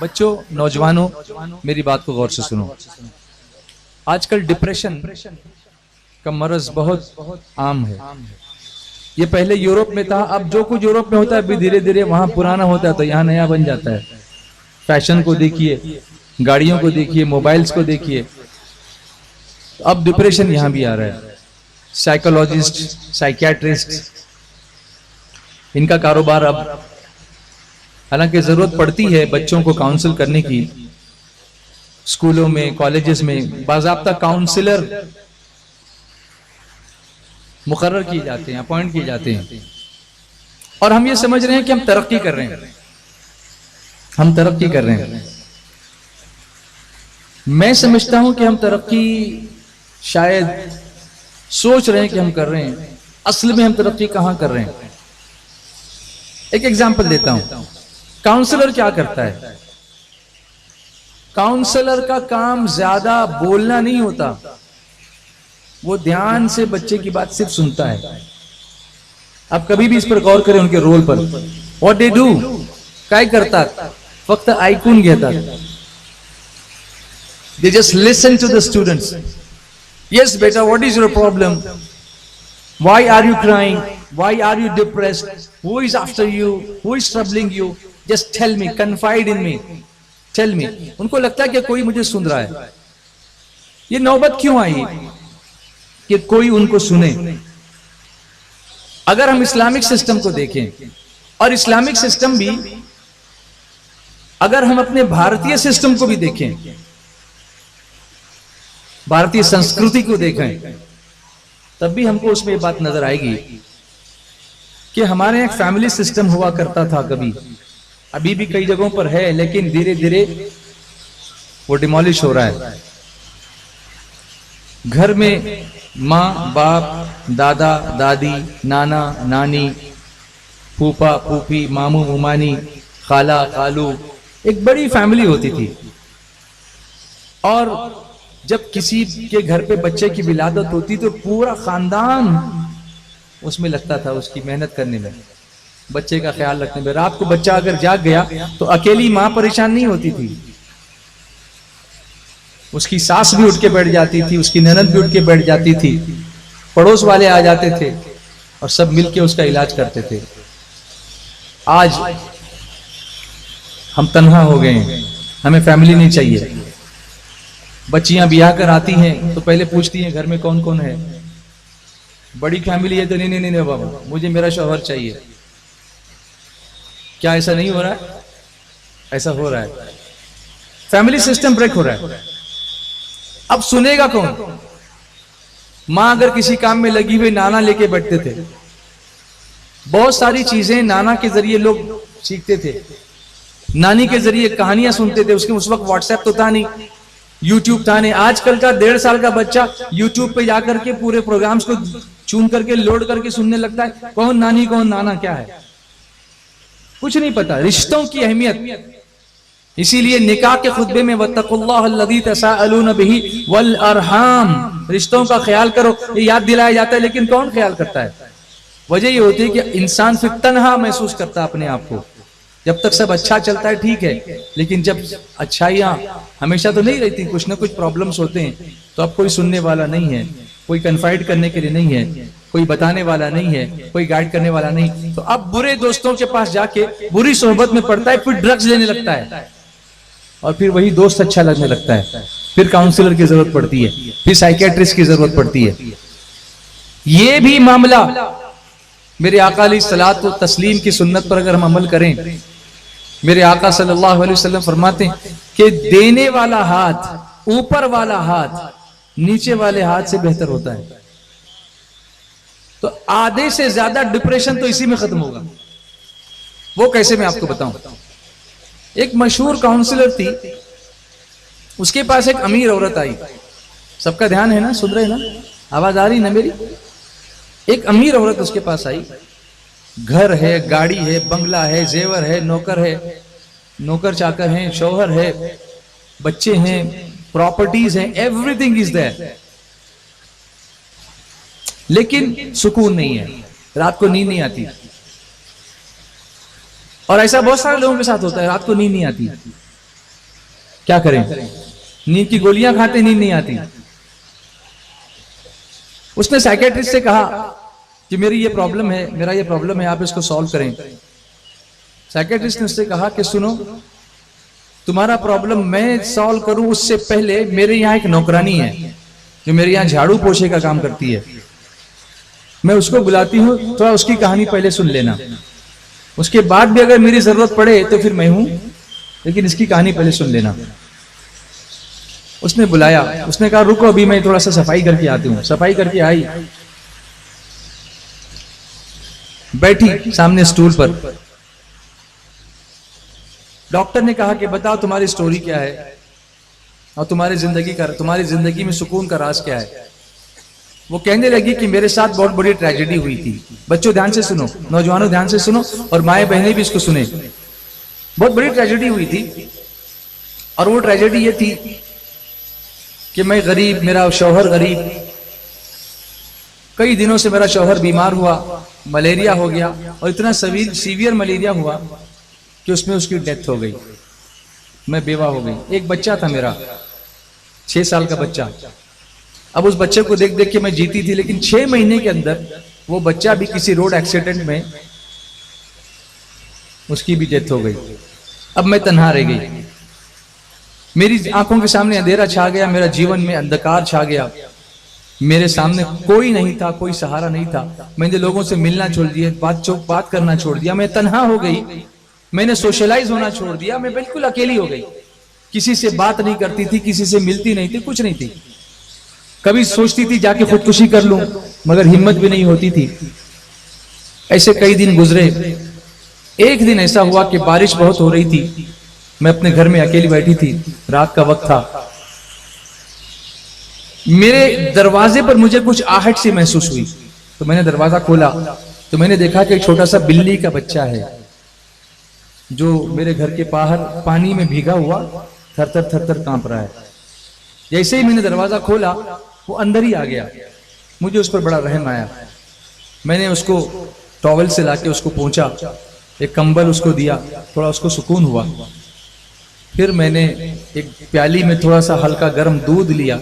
बच्चों, नौजवानों, मेरी बात को गौर से सुनो। आजकल डिप्रेशन का मर्ज बहुत आम है। ये पहले यूरोप में था, अब जो कुछ यूरोप में होता है अभी धीरे धीरे वहां पुराना होता है तो यहाँ नया बन जाता है। फैशन को देखिए, गाड़ियों को देखिए, मोबाइल्स को देखिए, अब डिप्रेशन यहां भी आ रहा है। साइकोलॉजिस्ट, साइकियाट्रिस्ट, इनका कारोबार अब, हालांकि जरूरत पड़ती है बच्चों को काउंसिल करने की। स्कूलों में, कॉलेजेस में बाकायदा काउंसलर मुकर्रर किए जाते हैं, अपॉइंट किए जाते हैं। और हम ये समझ रहे हैं कि हम तरक्की कर रहे हैं, हम तरक्की कर रहे हैं। मैं समझता हूं कि हम तरक्की शायद सोच रहे हैं कि हम कर रहे हैं, असल में हम तरक्की कहां कर रहे हैं। एक एग्जांपल देता हूं। काउंसलर क्या करता है? काउंसलर का काम ज्यादा बोलना नहीं होता, वो ध्यान से बच्चे की बात सिर्फ सुनता है। आप कभी भी इस पर गौर करें, उनके रोल पर। व्हाट दे डू, काय करतात, फक्त ऐकून घेतात। They just listen to the students. Yes, beta, what is your problem? Why are you crying? Why are you depressed? Who is after you? Who is troubling you? Just tell me, confide in me. Tell me. उनको लगता है कि कोई मुझे सुन रहा है। ये नौबत क्यों आई कि कोई उनको सुने? अगर हम इस्लामिक सिस्टम को देखें, और इस्लामिक सिस्टम भी, अगर हम अपने भारतीय सिस्टम को भी देखें, भारतीय संस्कृति को देखें, तब भी हमको उसमें ये बात नजर आएगी कि हमारे एक फैमिली सिस्टम हुआ करता था कभी, अभी भी कई जगहों पर है, लेकिन धीरे धीरे वो डिमोलिश हो रहा है। घर में माँ बाप, दादा दादी, नाना नानी, फूफा फूफी, मामू मुमानी, खाला खालू, एक बड़ी फैमिली होती थी। और जब किसी के घर पे बच्चे की विलादत होती तो पूरा खानदान उसमें लगता था, उसकी मेहनत करने में, बच्चे का ख्याल रखने में। रात को बच्चा अगर जाग गया तो अकेली माँ परेशान नहीं होती थी, उसकी सास भी उठ के बैठ जाती थी, उसकी ननद भी उठ के बैठ जाती थी, पड़ोस वाले आ जाते थे और सब मिलके उसका इलाज करते थे। आज हम तन्हा हो गए हैं, हमें फैमिली नहीं चाहिए। बच्चियां ब्याह कर आती हैं तो पहले पूछती हैं घर में कौन कौन है। बड़ी फैमिली है तो नहीं नहीं नहीं बाबा, मुझे मेरा शौहर चाहिए। क्या ऐसा नहीं हो रहा है? ऐसा हो रहा है। फैमिली सिस्टम ब्रेक हो रहा है। अब सुनेगा कौन? मां अगर किसी काम में लगी हुई, नाना लेके बैठते थे। बहुत सारी चीजें नाना के जरिए लोग सीखते थे, नानी के जरिए कहानियां सुनते थे। उसके उस वक्त व्हाट्सएप तो था नहीं, यूट्यूब था नहीं। आजकल का 1.5 साल का बच्चा यूट्यूब पे जाकर के पूरे प्रोग्राम्स को चुन करके लोड करके सुनने लगता है। कौन नानी कौन नाना क्या है, कुछ नहीं पता। रिश्तों की अहमियत, इसीलिए निकाह के खुतबे में वत्तकुल्लाहल्लज़ी तसाअलून बिही वल अरहाम, रिश्तों का ख्याल करो, ये याद दिलाया जाता है। लेकिन कौन ख्याल करता है? वजह ये होती है कि इंसान फिर तन्हा महसूस करता है अपने आप को। जब तक सब अच्छा चलता है ठीक है, लेकिन जब अच्छाइयाँ हमेशा तो नहीं रहती, कुछ ना कुछ प्रॉब्लम्स होते हैं, तो अब कोई सुनने वाला नहीं है, कोई कन्फाइड करने के लिए नहीं है, कोई बताने वाला नहीं है, कोई गाइड करने वाला नहीं। तो अब बुरे दोस्तों के पास जाके बुरी सोहबत में पड़ता है, फिर ड्रग्स लेने लगता है, और फिर वही दोस्त अच्छा लगने लगता है। फिर काउंसलर की जरूरत पड़ती है, फिर साइकियाट्रिस्ट की जरूरत पड़ती है। ये भी मामला मेरे आका अलैहिस्सलात व तस्लीम की सुन्नत पर अगर हम अमल करें, मेरे आका सल्लल्लाहु अलैहि वसल्लम फरमाते हैं कि देने वाला हाथ, ऊपर वाला हाथ नीचे वाले हाथ से बेहतर होता है। तो आधे से ज्यादा डिप्रेशन तो इसी में खत्म होगा। वो कैसे, मैं आपको बताऊं। एक मशहूर काउंसलर थी, उसके पास एक अमीर औरत आई। सबका ध्यान है ना, सुन रहे ना, आवाज आ रही ना मेरी? एक अमीर औरत उसके पास आई। घर है, गाड़ी है, बंगला है, जेवर है, नौकर चाकर हैं, शौहर है, बच्चे हैं, प्रॉपर्टीज हैं, एवरीथिंग इज देयर। लेकिन सुकून नहीं है, रात को नींद नहीं आती। और ऐसा बहुत सारे लोगों के साथ होता है, रात को नींद नहीं आती। क्या करें? नींद की गोलियां खाते, नींद नहीं आती। उसने साइकेट्रिस्ट से कहा कि मेरी ये प्रॉब्लम है, मेरा ये प्रॉब्लम है, आप इसको सॉल्व करें। साइकेट्रिस्ट ने उससे कहा कि सुनो, तुम्हारा प्रॉब्लम मैं सॉल्व करूं उससे पहले मेरे यहाँ एक नौकरानी है जो मेरे यहाँ झाड़ू पोछे का काम करती है, मैं उसको बुलाती हूँ, थोड़ा उसकी कहानी पहले सुन लेना, उसके बाद भी अगर मेरी जरूरत पड़े तो फिर मैं हूं, लेकिन इसकी कहानी पहले सुन लेना। उसने बुलाया, उसने कहा रुको अभी मैं थोड़ा सा सफाई करके आती हूँ। सफाई करके आई, बैठी सामने स्टूल पर। डॉक्टर ने कहा कि बताओ तुम्हारी स्टोरी क्या है और तुम्हारी जिंदगी में सुकून का राज क्या है। वो कहने लगी कि मेरे साथ बहुत बड़ी ट्रेजेडी हुई थी। बच्चों ध्यान से सुनो, नौजवानों ध्यान से सुनो, और माए बहनें भी इसको सुने। बहुत बड़ी ट्रेजेडी हुई थी, और वो ट्रेजेडी ये थी कि मैं गरीब, मेरा शौहर गरीब, कई दिनों से मेरा शौहर बीमार हुआ, मलेरिया हो गया, और इतना सीवियर मलेरिया हुआ कि उसमें उसकी डेथ हो गई। मैं बेवा हो गई। एक बच्चा था मेरा, 6 साल का बच्चा। अब उस बच्चे को देख देख के मैं जीती थी, लेकिन 6 महीने के अंदर वो बच्चा भी किसी रोड एक्सीडेंट में उसकी भी डेथ हो गई। अब मैं तन्हा रह गई, मेरी आंखों के सामने अंधेरा छा गया, मेरा जीवन में अंधकार छा गया। मेरे सामने कोई नहीं था, कोई सहारा नहीं था। मैंने लोगों से मिलना छोड़ दिया, बात करना छोड़ दिया, मैं तन्हा हो गई। मैंने सोशलाइज होना छोड़ दिया, मैं बिल्कुल अकेली हो गई। किसी से बात नहीं करती थी, किसी से मिलती नहीं थी, कुछ नहीं थी। कभी सोचती थी जाके खुदकुशी कर लूं, मगर हिम्मत भी नहीं होती थी। ऐसे कई दिन गुजरे। एक दिन ऐसा हुआ कि बारिश बहुत हो रही थी, मैं अपने घर में अकेली बैठी थी, रात का वक्त था। मेरे दरवाजे पर मुझे कुछ आहट सी महसूस हुई, तो मैंने दरवाजा खोला तो मैंने देखा कि एक छोटा सा बिल्ली का बच्चा है जो मेरे घर के बाहर पानी में भीगा हुआ थर थर कांप रहा है। जैसे ही मैंने दरवाजा खोला वो अंदर ही आ गया। मुझे उस पर बड़ा रहम आया। मैंने उसको टॉवल से लाके उसको पोंछा, एक कंबल उसको दिया, थोड़ा उसको सुकून हुआ। फिर मैंने एक प्याली में थोड़ा सा हल्का गर्म दूध लिया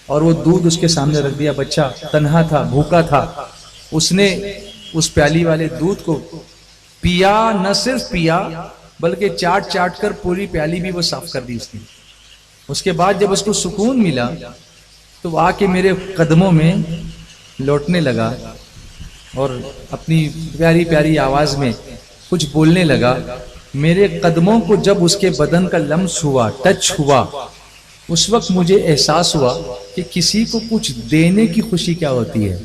और वो दूध उसके सामने रख दिया। बच्चा तन्हा था, भूखा था। उसने उस प्याली वाले दूध को पिया, न सिर्फ पिया बल्कि चाट कर पूरी प्याली भी वो साफ कर दी उसने। उसके बाद जब उसको सुकून मिला तो वो आके मेरे कदमों में लौटने लगा और अपनी प्यारी प्यारी आवाज में कुछ बोलने लगा। मेरे कदमों को जब उसके बदन का लम्स हुआ, टच हुआ, उस वक्त मुझे एहसास हुआ कि किसी को कुछ देने की खुशी क्या होती है।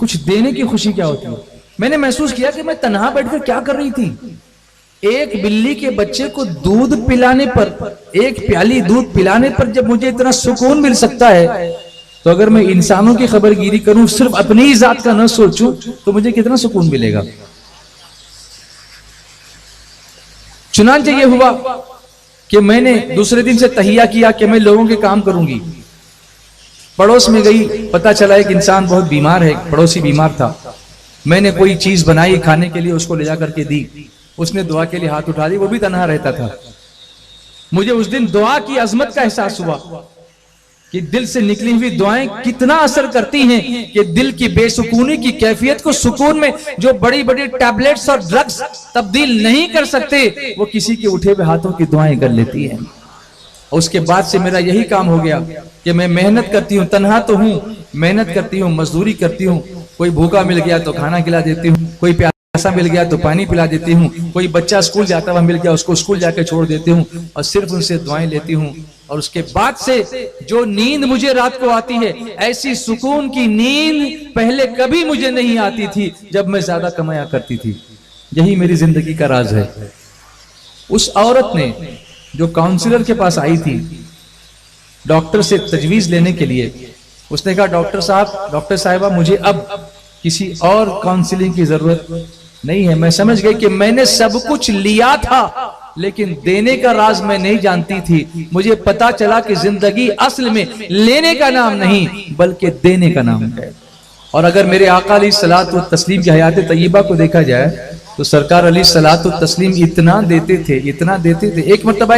कुछ देने की खुशी क्या होती है। मैंने महसूस किया कि मैं तन्हा बैठकर क्या कर रही थी। एक बिल्ली के बच्चे को दूध पिलाने पर, एक प्याली दूध पिलाने पर जब मुझे इतना सुकून मिल सकता है, तो अगर मैं इंसानों की खबरगिरी करूं, सिर्फ अपनी ही जात का न सोचूं, तो मुझे कितना सुकून मिलेगा। चुनांचे ये हुआ कि मैंने दूसरे दिन से तहिया किया कि मैं लोगों के काम करूंगी। पड़ोस में गई, पता चला एक इंसान बहुत बीमार है, पड़ोसी बीमार था। मैंने कोई चीज बनाई खाने के लिए, उसको ले जाकर के दी। उसने दुआ के लिए हाथ उठा दी, वो भी तन्हा रहता था। मुझे उस दिन दुआ की अजमत का एहसास हुआ कि दिल से निकली हुई दुआएं कितना असर करती हैं, कि दिल की बेसुकूनी की कैफियत को सुकून में जो बड़ी बड़ी टैबलेट्स और ड्रग्स तब्दील नहीं कर सकते, वो किसी के उठे हुए हाथों की दुआएं कर लेती हैं। उसके बाद से मेरा यही काम हो गया कि मैं मेहनत करती हूँ, तन्हा तो हूँ, मेहनत करती हूँ, मजदूरी करती हूँ। कोई भूखा मिल गया तो खाना खिला देती हूँ, कोई प्यासा मिल गया तो पानी पिला देती हूँ, कोई बच्चा स्कूल जाता हुआ मिल गया उसको स्कूल जाके छोड़ देती हूँ, और सिर्फ उनसे दुआएं लेती हूँ। और उसके बाद से जो नींद मुझे रात को आती है, ऐसी सुकून की नींद पहले कभी मुझे नहीं आती थी जब मैं ज्यादा कमाया करती थी। यही मेरी जिंदगी का राज है। उस औरत ने जो काउंसलर के पास आई थी डॉक्टर से तजवीज लेने के लिए, उसने कहा डॉक्टर साहब, डॉक्टर साहिबा, मुझे अब किसी और काउंसलिंग की जरूरत नहीं है। मैं समझ गई कि मैंने सब कुछ लिया था, लेकिन देने का राज मैं नहीं जानती थी। मुझे पता चला कि जिंदगी असल में लेने का नाम नहीं बल्कि देने का नाम है। और अगर मेरे आका अलैहि सलातो व तस्लीम की हयात तय्यबा को देखा जाए तो सरकार अली सलातो तस्लीम इतना देते थे। एक मरतबा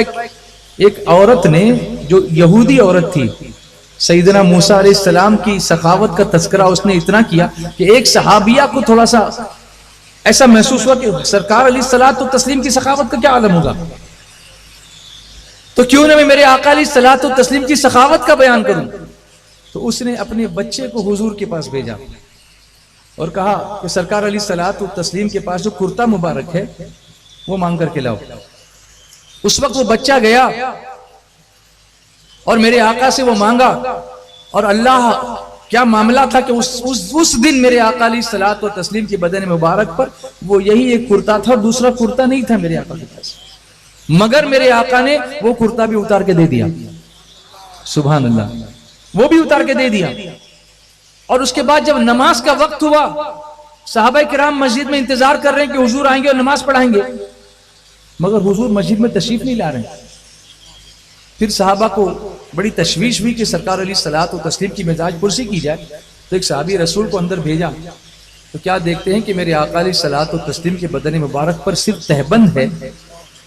एक औरत ने, जो यहूदी औरत थी, सैयदना मूसा अलैहिस्सलाम की सखावत का तस्करा उसने इतना किया कि एक सहाबिया को थोड़ा सा ऐसा महसूस हुआ कि सरकार अलैहिस्सलातो तस्लीम की सखावत का क्या आलम होगा, तो क्यों ना मैं मेरे आका अलैहिस्सलातो तस्लीम की सखावत का बयान करूं। तो उसने अपने बच्चे को हुजूर के पास भेजा और कहा कि सरकार अलैहिस्सलातो तस्लीम के पास जो कुर्ता मुबारक है वो मांग करके लाओ। उस वक्त वो बच्चा गया और मेरे आका से वो मांगा, और अल्लाह क्या मामला था कि उस दिन मेरे आका अलैहिस्सलातो तस्लीम के बदन मुबारक पर वो यही एक कुर्ता था और दूसरा कुर्ता नहीं था मेरे आका के पास, मगर मेरे आका ने वो कुर्ता भी उतार के दे दिया। सुभान अल्लाह, वो भी उतार के दे दिया। और उसके बाद जब नमाज का वक्त हुआ, सहाबा किराम मस्जिद में इंतजार कर रहे हैं कि हुजूर आएंगे और नमाज पढ़ाएंगे, मगर हुजूर मस्जिद में तशरीफ नहीं ला रहे हैं। फिर सहाबा को बड़ी तशवीश हुई कि सरकार अलैहिस्सलातो तस्लीम की मिजाज पुरसी की जाए। तो एक सहाबी रसूल को अंदर भेजा, तो क्या देखते हैं कि मेरे आका अलैहिस्सलातो तस्लीम के बदन मुबारक पर सिर्फ तहबंद है,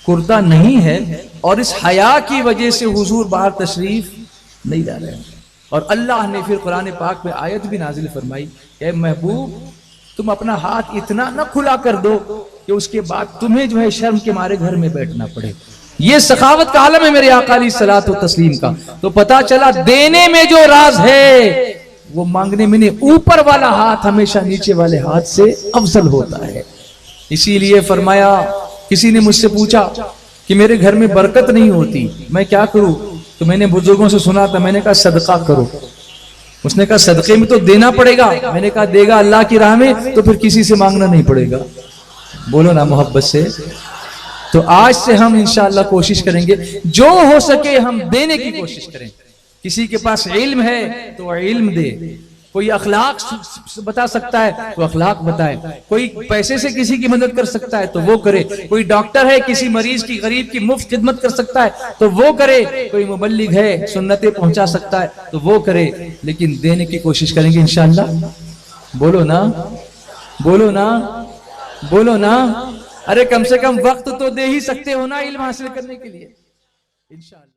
कुर्ता नहीं है, और इस हया की वजह से हुजूर बाहर तशरीफ नहीं ला रहे हैं। और अल्लाह ने फिर कुरान पाक में आयत भी नाजिल फरमाई, ए महबूब तुम अपना हाथ इतना न खुला कर दो कि उसके बाद तुम्हें जो है शर्म के मारे घर में बैठना पड़े। ये सखावत का आलम है मेरे आका अलैहिस्सलातो तस्लीम का। तो पता चला देने में जो राज है वो मांगने में नहीं, ऊपर वाला हाथ हमेशा नीचे वाले हाथ से अफजल होता है। इसीलिए फरमाया, किसी ने मुझसे पूछा कि मेरे घर में बरकत नहीं होती, मैं क्या करूं? तो मैंने बुजुर्गों से सुना था, मैंने कहा सदका करो। उसने कहा सदके में तो देना पड़ेगा। मैंने कहा देगा अल्लाह की राह में तो फिर किसी से मांगना नहीं पड़ेगा। बोलो ना मोहब्बत से। तो आज से हम इंशाअल्लाह कोशिश करेंगे जो हो सके हम देने की कोशिश करें। किसी के पास इल्म है तो इल्म दे, कोई अखलाक बता सकता है तो अखलाक बताए, कोई पैसे से किसी की मदद कर सकता है तो वो करे, कोई डॉक्टर है किसी मरीज की गरीब की मुफ्त खिदमत कर सकता है तो वो करे, कोई मुबल्लिग है सुन्नतें पहुंचा सकता है तो वो करे, लेकिन देने की कोशिश करेंगे इंशाअल्लाह। बोलो ना, बोलो ना, बोलो ना। अरे कम से कम वक्त तो दे ही सकते हो ना इल्म हासिल करने के लिए इंशाअल्लाह।